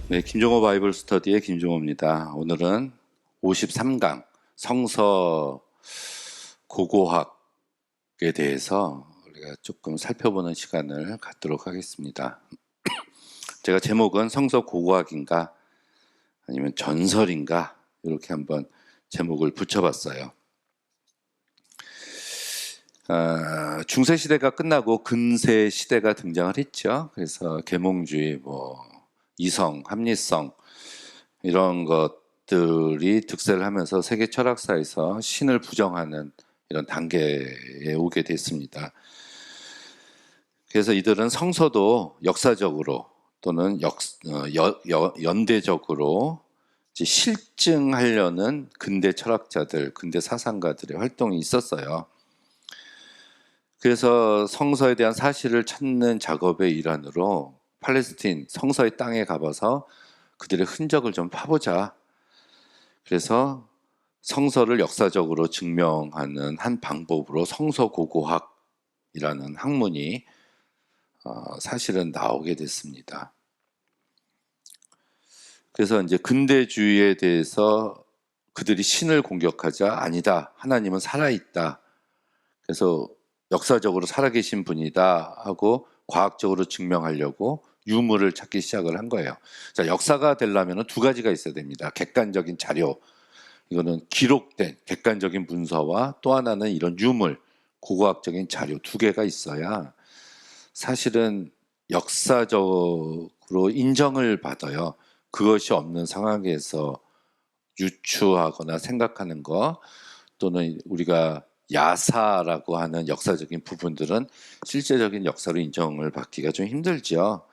네, 김종호 바이블 스터디의 김종호입니다. 오늘은 53강 성서 고고학에 대해서 우리가 조금 살펴보는 시간을 갖도록 하겠습니다. 제가 제목은 성서 고고학인가 아니면 전설인가 이렇게 한번 제목을 붙여봤어요. 중세 시대가 끝나고 근세 시대가 등장을 했죠. 그래서 계몽주의, 이성, 합리성 이런 것들이 득세를 하면서 세계 철학사에서 신을 부정하는 이런 단계에 오게 됐습니다. 그래서 이들은 성서도 역사적으로 또는 연대적으로 실증하려는 근대 철학자들, 근대 사상가들의 활동이 있었어요. 그래서 성서에 대한 사실을 찾는 작업의 일환으로 팔레스틴 성서의 땅에 가봐서 그들의 흔적을 좀 파보자. 그래서 성서를 역사적으로 증명하는 한 방법으로 성서고고학이라는 학문이 사실은 나오게 됐습니다. 그래서 이제 근대주의에 대해서 그들이 신을 공격하자 아니다. 하나님은 살아있다. 그래서 역사적으로 살아계신 분이다 하고 과학적으로 증명하려고 유물을 찾기 시작을 한 거예요. 자, 역사가 되려면 두 가지가 있어야 됩니다. 객관적인 자료, 이거는 기록된 객관적인 문서와 또 하나는 이런 유물, 고고학적인 자료 두 개가 있어야 사실은 역사적으로 인정을 받아요. 그것이 없는 상황에서 유추하거나 생각하는 거 또는 우리가 야사라고 하는 역사적인 부분들은 실제적인 역사로 인정을 받기가 좀 힘들죠.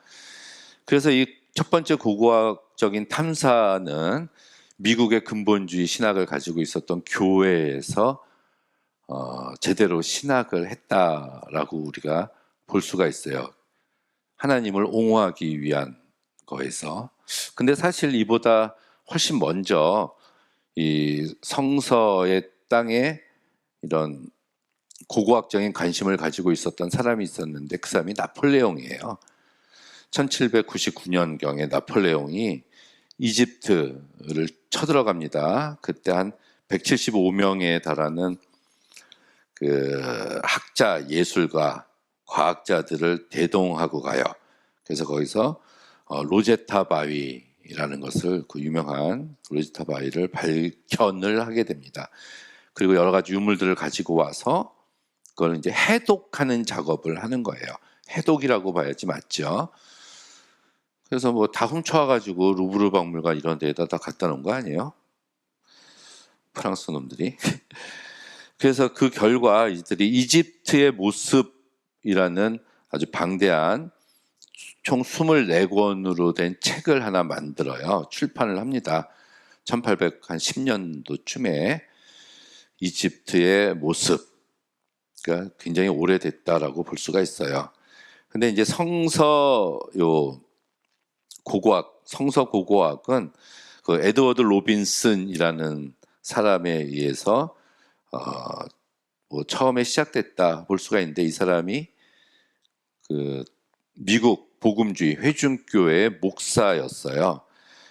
그래서 이 첫 번째 고고학적인 탐사는 미국의 근본주의 신학을 가지고 있었던 교회에서 제대로 신학을 했다라고 우리가 볼 수가 있어요. 하나님을 옹호하기 위한 거에서. 근데 사실 이보다 훨씬 먼저 이 성서의 땅에 이런 고고학적인 관심을 가지고 있었던 사람이 있었는데 그 사람이 나폴레옹이에요. 1799년경에 나폴레옹이 이집트를 쳐들어갑니다. 그때 한 175명에 달하는 그 학자, 예술가, 과학자들을 대동하고 가요. 그래서 거기서 로제타 바위라는 것을 그 유명한 로제타 바위를 발견을 하게 됩니다. 그리고 여러 가지 유물들을 가지고 와서 그걸 이제 해독하는 작업을 하는 거예요. 해독이라고 봐야지 맞죠? 그래서 다 훔쳐와가지고 루브르 박물관 이런 데에다 다 갖다 놓은 거 아니에요? 프랑스 놈들이. 그래서 그 결과 이들이 이집트의 모습이라는 아주 방대한 총 24권으로 된 책을 하나 만들어요. 출판을 합니다. 1810년도쯤에 이집트의 모습. 그러니까 굉장히 오래됐다라고 볼 수가 있어요. 근데 이제 성서 고고학은 그 에드워드 로빈슨이라는 사람에 의해서 처음에 시작됐다 볼 수가 있는데 이 사람이 그 미국 복음주의 회중교회의 목사였어요.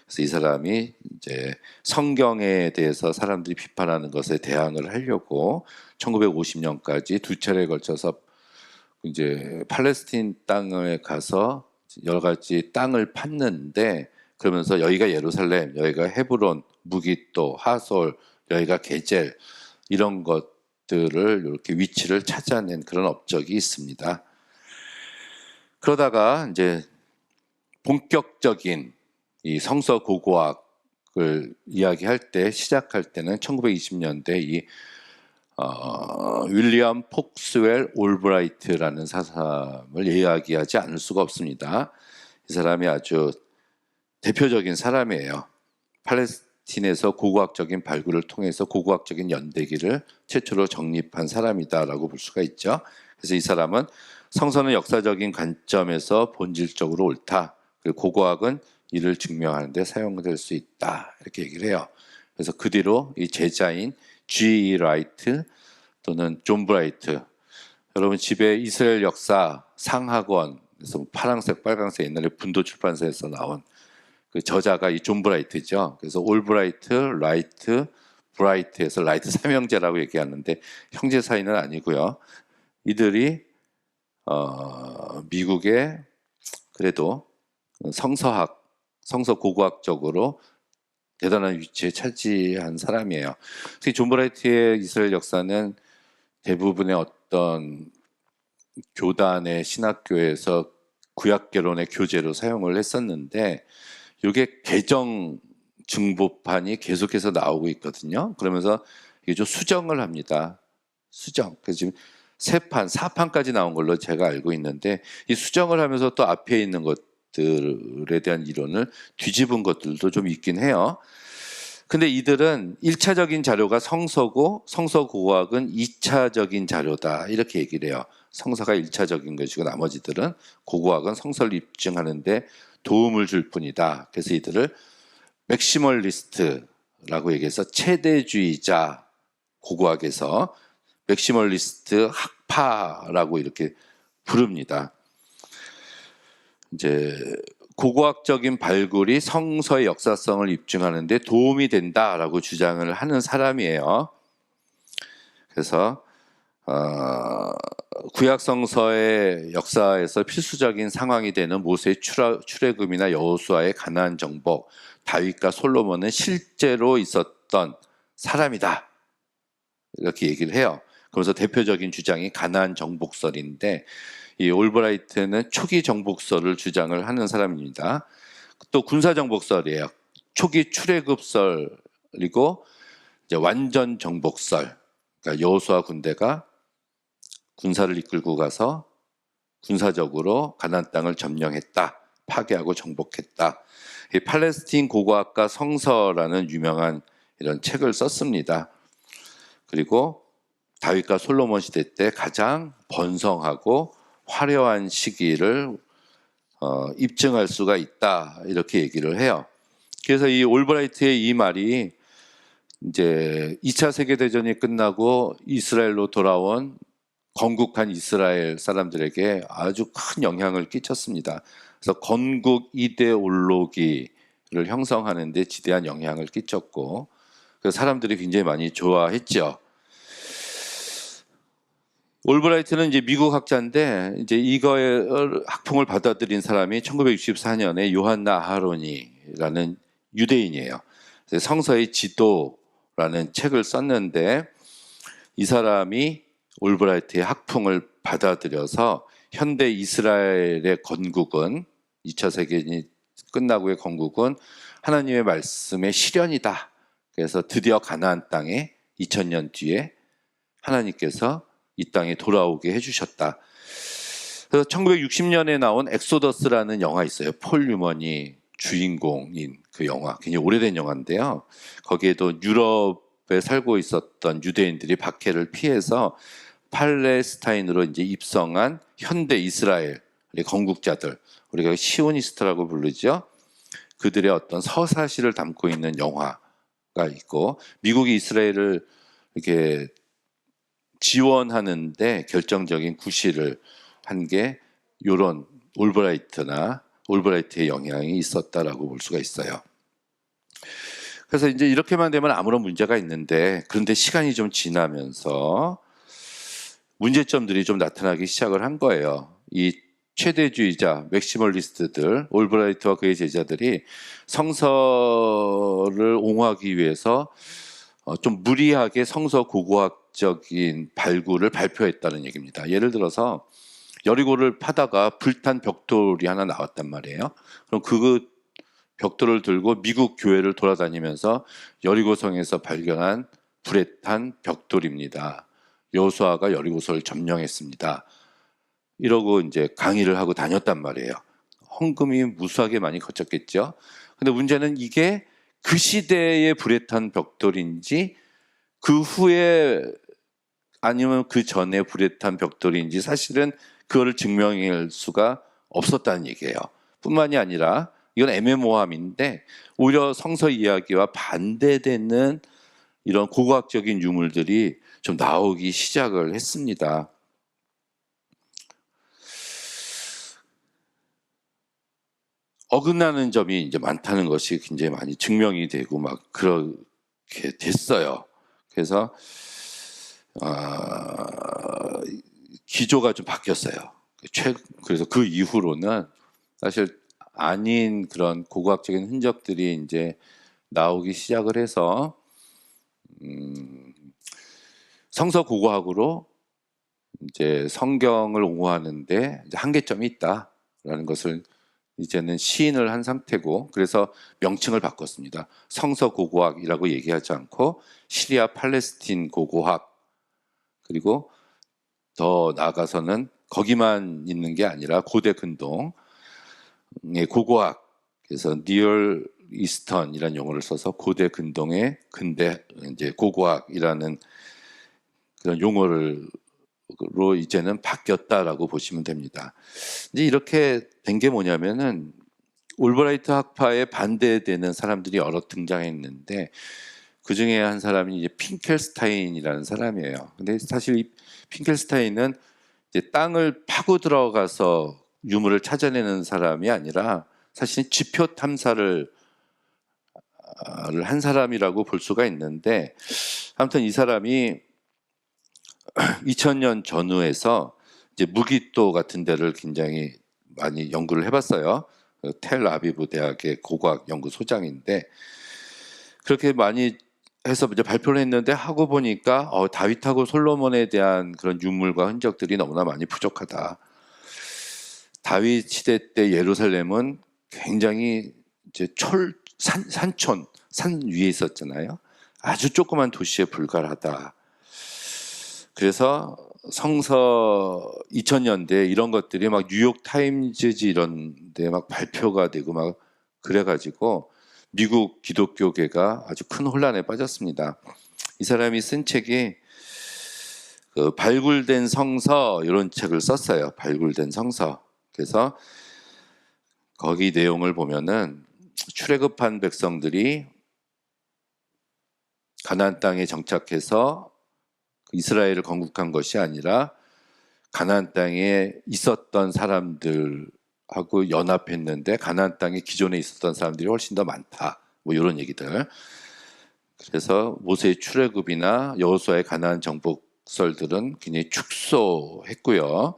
그래서 이 사람이 이제 성경에 대해서 사람들이 비판하는 것에 대항을 하려고 1950년까지 두 차례에 걸쳐서 이제 팔레스틴 땅에 가서 여러 가지 땅을 팠는데 그러면서 여기가 예루살렘, 여기가 헤브론, 무기또, 하솔, 여기가 게젤 이런 것들을 이렇게 위치를 찾아낸 그런 업적이 있습니다. 그러다가 이제 본격적인 이 성서 고고학을 시작할 때는 1920년대 이 윌리엄 폭스웰 올브라이트라는 사람을 이야기하지 않을 수가 없습니다. 이 사람이 아주 대표적인 사람이에요. 팔레스틴에서 고고학적인 발굴을 통해서 고고학적인 연대기를 최초로 정립한 사람이다라고 볼 수가 있죠. 그래서 이 사람은 성서는 역사적인 관점에서 본질적으로 옳다. 그리고 고고학은 이를 증명하는 데 사용될 수 있다. 이렇게 얘기를 해요. 그래서 그 뒤로 이 제자인 G.E. 라이트 또는 존 브라이트, 여러분 집에 이스라엘 역사 상학원, 그래서 파란색, 빨간색 옛날에 분도 출판사에서 나온 그 저자가 이 존 브라이트죠. 그래서 올브라이트, 라이트, 브라이트에서 라이트 삼형제라고 얘기하는데 형제 사이는 아니고요. 이들이 미국의 그래도 성서 고고학적으로 대단한 위치에 차지한 사람이에요. 특히 존 브라이트의 이스라엘 역사는 대부분의 어떤 교단의 신학교에서 구약개론의 교재로 사용을 했었는데 이게 개정 증보판이 계속해서 나오고 있거든요. 그러면서 이게 좀 수정을 합니다. 수정. 그래서 지금 3판, 4판까지 나온 걸로 제가 알고 있는데 이 수정을 하면서 또 앞에 있는 것들에 대한 이론을 뒤집은 것들도 좀 있긴 해요. 근데 이들은 1차적인 자료가 성서고 성서고고학은 2차적인 자료다 이렇게 얘기를 해요. 성서가 1차적인 것이고 나머지들은 고고학은 성서를 입증하는데 도움을 줄 뿐이다. 그래서 이들을 맥시멀리스트라고 얘기해서 최대주의자, 고고학에서 맥시멀리스트 학파라고 이렇게 부릅니다. 이제 고고학적인 발굴이 성서의 역사성을 입증하는데 도움이 된다라고 주장을 하는 사람이에요. 그래서 구약 성서의 역사에서 필수적인 상황이 되는 모세의 출애굽이나 여호수아의 가나안 정복, 다윗과 솔로몬은 실제로 있었던 사람이다. 이렇게 얘기를 해요. 그래서 대표적인 주장이 가나안 정복설인데 이 올브라이트는 초기 정복설을 주장을 하는 사람입니다. 또 군사 정복설이에요. 초기 출애굽설이고 이제 완전 정복설. 그러니까 여호수아 군대가 군사를 이끌고 가서 군사적으로 가나안 땅을 점령했다. 파괴하고 정복했다. 이 팔레스틴 고고학과 성서라는 유명한 이런 책을 썼습니다. 그리고 다윗과 솔로몬 시대 때 가장 번성하고 화려한 시기를 입증할 수가 있다 이렇게 얘기를 해요. 그래서 이 올브라이트의 이 말이 이제 2차 세계대전이 끝나고 이스라엘로 돌아온 건국한 이스라엘 사람들에게 아주 큰 영향을 끼쳤습니다. 그래서 건국 이데올로기를 형성하는 데 지대한 영향을 끼쳤고 그래서 사람들이 굉장히 많이 좋아했죠. 올브라이트는 이제 미국 학자인데 이제 이거의 학풍을 받아들인 사람이 1964년에 요한나 아하로니라는 유대인이에요. 성서의 지도라는 책을 썼는데 이 사람이 올브라이트의 학풍을 받아들여서 현대 이스라엘의 건국은 2차 세계대전이 끝나고의 건국은 하나님의 말씀의 실현이다. 그래서 드디어 가나안 땅에 2000년 뒤에 하나님께서 이 땅에 돌아오게 해주셨다. 그래서 1960년에 나온 엑소더스라는 영화 있어요. 폴 뉴먼이 주인공인 그 영화. 굉장히 오래된 영화인데요. 거기에도 유럽에 살고 있었던 유대인들이 박해를 피해서 팔레스타인으로 이제 입성한 현대 이스라엘의 건국자들, 우리가 시오니스트라고 부르죠. 그들의 어떤 서사시를 담고 있는 영화가 있고 미국이 이스라엘을 이렇게 지원하는데 결정적인 구실을 한 게 이런 올브라이트의 영향이 있었다라고 볼 수가 있어요. 그래서 이제 이렇게만 되면 아무런 문제가 있는데 그런데 시간이 좀 지나면서 문제점들이 좀 나타나기 시작을 한 거예요. 이 최대주의자, 맥시멀리스트들, 올브라이트와 그의 제자들이 성서를 옹호하기 위해서 좀 무리하게 성서 고고학적인 발굴을 발표했다는 얘기입니다. 예를 들어서 여리고를 파다가 불탄 벽돌이 하나 나왔단 말이에요. 그럼 그 벽돌을 들고 미국 교회를 돌아다니면서 여리고성에서 발견한 불에 탄 벽돌입니다. 여호수아가 여리고성을 점령했습니다. 이러고 이제 강의를 하고 다녔단 말이에요. 헌금이 무수하게 많이 거쳤겠죠. 근데 문제는 이게 그 시대의 불에 탄 벽돌인지 그 후에 아니면 그 전에 불에 탄 벽돌인지 사실은 그거를 증명할 수가 없었다는 얘기예요. 뿐만이 아니라 이건 애매모호함인데 오히려 성서 이야기와 반대되는 이런 고고학적인 유물들이 좀 나오기 시작을 했습니다. 어긋나는 점이 이제 많다는 것이 굉장히 많이 증명이 되고 막 그렇게 됐어요. 그래서 기조가 좀 바뀌었어요. 그래서 그 이후로는 사실 아닌 그런 고고학적인 흔적들이 이제 나오기 시작을 해서 성서 고고학으로 이제 성경을 옹호하는데 이제 한계점이 있다라는 것을 이제는 시인을 한 상태고, 그래서 명칭을 바꿨습니다. 성서 고고학이라고 얘기하지 않고 시리아 팔레스틴 고고학, 그리고 더 나아가서는 거기만 있는 게 아니라 고대 근동의 고고학, 그래서 니얼 이스턴이라는 용어를 써서 고대 근동의 근대 이제 고고학이라는 그런 용어를 로 이제는 바뀌었다라고 보시면 됩니다. 이제 이렇게 된 게 뭐냐면은 올브라이트 학파에 반대되는 사람들이 여러 등장했는데 그 중에 한 사람이 이제 핑켈스타인이라는 사람이에요. 근데 사실 이 핑켈스타인은 이제 땅을 파고 들어가서 유물을 찾아내는 사람이 아니라 사실 지표 탐사를 한 사람이라고 볼 수가 있는데, 아무튼 이 사람이 2000년 전후에서 이제 무기또 같은 데를 굉장히 많이 연구를 해봤어요. 텔아비브 대학의 고고학 연구소장인데, 그렇게 많이 해서 이제 발표를 했는데 하고 보니까 다윗하고 솔로몬에 대한 그런 유물과 흔적들이 너무나 많이 부족하다. 다윗 시대 때 예루살렘은 굉장히 이제 산촌, 산 위에 있었잖아요. 아주 조그만 도시에 불과하다. 그래서 성서 2000년대 이런 것들이 막 뉴욕 타임즈지 이런 데 막 발표가 되고 막 그래가지고 미국 기독교계가 아주 큰 혼란에 빠졌습니다. 이 사람이 쓴 책이 그 발굴된 성서 이런 책을 썼어요. 발굴된 성서. 그래서 거기 내용을 보면은 출애굽한 백성들이 가나안 땅에 정착해서 이스라엘을 건국한 것이 아니라 가나안 땅에 있었던 사람들하고 연합했는데 가나안 땅에 기존에 있었던 사람들이 훨씬 더 많다. 뭐 이런 얘기들. 그래서 모세의 출애굽이나 여호수아의 가나안 정복설들은 굉장히 축소했고요.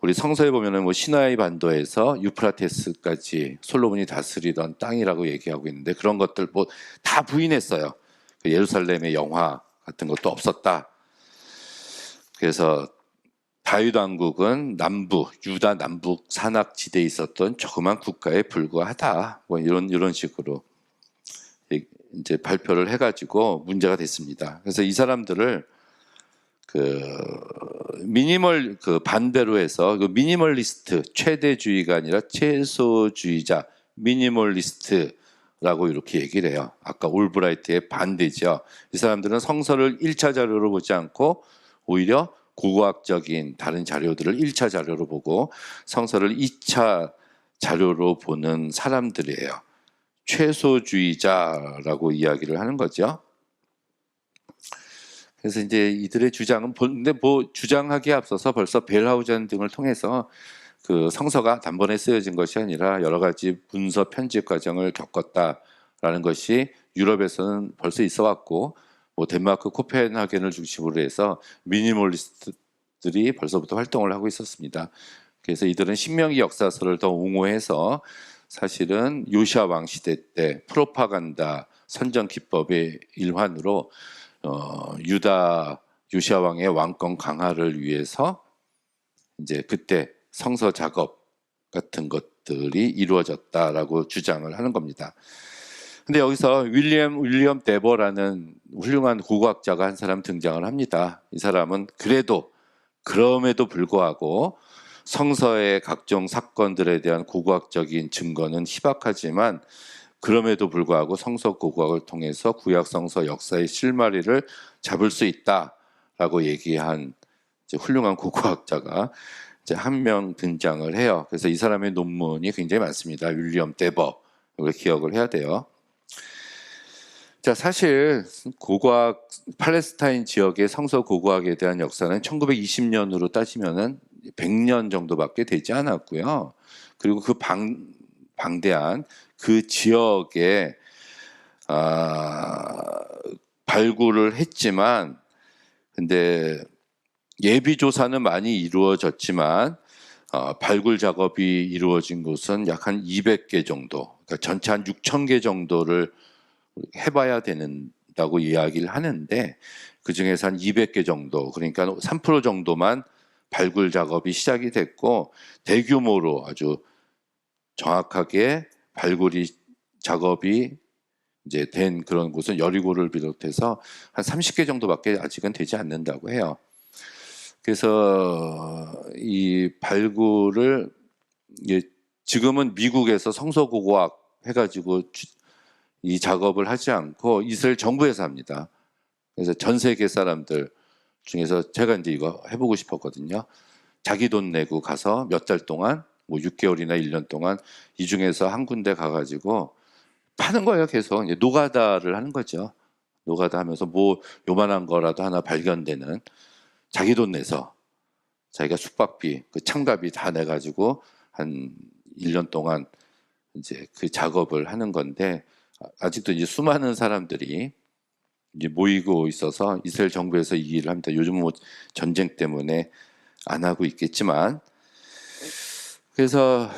우리 성서에 보면은 뭐 시나이 반도에서 유프라테스까지 솔로몬이 다스리던 땅이라고 얘기하고 있는데 그런 것들 뭐 다 부인했어요. 예루살렘의 영화 같은 것도 없었다. 그래서 다윗 왕국은 남부 유다 남북 산악지대에 있었던 조그만 국가에 불과하다. 뭐 이런 식으로 이제 발표를 해가지고 문제가 됐습니다. 그래서 이 사람들을 그 반대로 해서 그 미니멀리스트, 최대주의가 아니라 최소주의자, 미니멀리스트라고 이렇게 얘기를 해요. 아까 올브라이트의 반대죠. 이 사람들은 성서를 1차 자료로 보지 않고 오히려 고고학적인 다른 자료들을 1차 자료로 보고 성서를 2차 자료로 보는 사람들이에요. 최소주의자라고 이야기를 하는 거죠. 그래서 이제 이들의 주장은 근데 뭐 주장하기에 앞서서 벌써 벨하우전 등을 통해서 그 성서가 단번에 쓰여진 것이 아니라 여러 가지 문서 편집 과정을 겪었다라는 것이 유럽에서는 벌써 있어 왔고, 뭐 덴마크 코펜하겐을 중심으로 해서 미니멀리스트들이 벌써부터 활동을 하고 있었습니다. 그래서 이들은 신명기 역사서를 더 옹호해서 사실은 요시아 왕 시대 때 프로파간다 선전 기법의 일환으로 유다 요시아 왕의 왕권 강화를 위해서 이제 그때 성서 작업 같은 것들이 이루어졌다라고 주장을 하는 겁니다. 근데 여기서 윌리엄 데버라는 훌륭한 고고학자가 한 사람 등장을 합니다. 이 사람은 그럼에도 불구하고 성서의 각종 사건들에 대한 고고학적인 증거는 희박하지만 그럼에도 불구하고 성서 고고학을 통해서 구약 성서 역사의 실마리를 잡을 수 있다라고 얘기한 이제 훌륭한 고고학자가 이제 한 명 등장을 해요. 그래서 이 사람의 논문이 굉장히 많습니다. 윌리엄 데버. 이걸 기억을 해야 돼요. 자, 사실 고고학 팔레스타인 지역의 성서 고고학에 대한 역사는 1920년으로 따지면은 100년 정도밖에 되지 않았고요. 그리고 그 방대한 그 지역에 발굴을 했지만, 근데 예비 조사는 많이 이루어졌지만 발굴 작업이 이루어진 곳은 약 한 200개 정도, 그러니까 전체 한 6,000개 정도를 해봐야 된다고 이야기를 하는데, 그 중에서 한 200개 정도, 그러니까 3% 정도만 발굴 작업이 시작이 됐고, 대규모로 아주 정확하게 발굴이 작업이 이제 된 그런 곳은 여리고를 비롯해서 한 30개 정도밖에 아직은 되지 않는다고 해요. 그래서 이 발굴을 지금은 미국에서 성서고고학 해가지고 이 작업을 하지 않고 이스라엘 정부에서 합니다. 그래서 전 세계 사람들 중에서 제가 이제 이거 해보고 싶었거든요. 자기 돈 내고 가서 몇 달 동안, 뭐 6개월이나 1년 동안 이 중에서 한 군데 가가지고 파는 거예요. 계속 이제 노가다를 하는 거죠. 노가다 하면서 뭐 요만한 거라도 하나 발견되는, 자기 돈 내서 자기가 숙박비, 그 창가비 다 내가지고 한 1년 동안 이제 그 작업을 하는 건데, 아직도 이제 수많은 사람들이 이제 모이고 있어서 이스라엘 정부에서 이 일을 합니다. 요즘 뭐 전쟁 때문에 안 하고 있겠지만, 그래서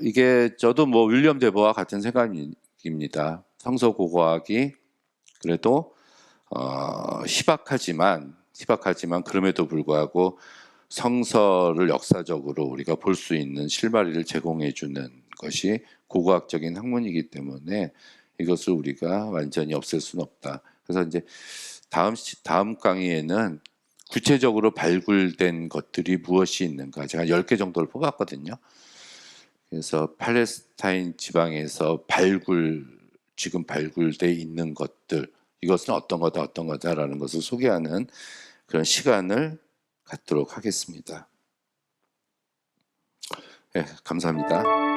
이게 저도 뭐 윌리엄 데버와 같은 생각입니다. 성서고고학이 그래도 희박하지만 그럼에도 불구하고 성서를 역사적으로 우리가 볼 수 있는 실마리를 제공해 주는 것이 고고학적인 학문이기 때문에 이것을 우리가 완전히 없앨 수는 없다. 그래서 이제 다음 강의에는 구체적으로 발굴된 것들이 무엇이 있는가, 제가 10개 정도를 뽑았거든요. 그래서 팔레스타인 지방에서 지금 발굴돼 있는 것들, 이것은 어떤 거다라는 것을 소개하는 그런 시간을 갖도록 하겠습니다. 네, 감사합니다.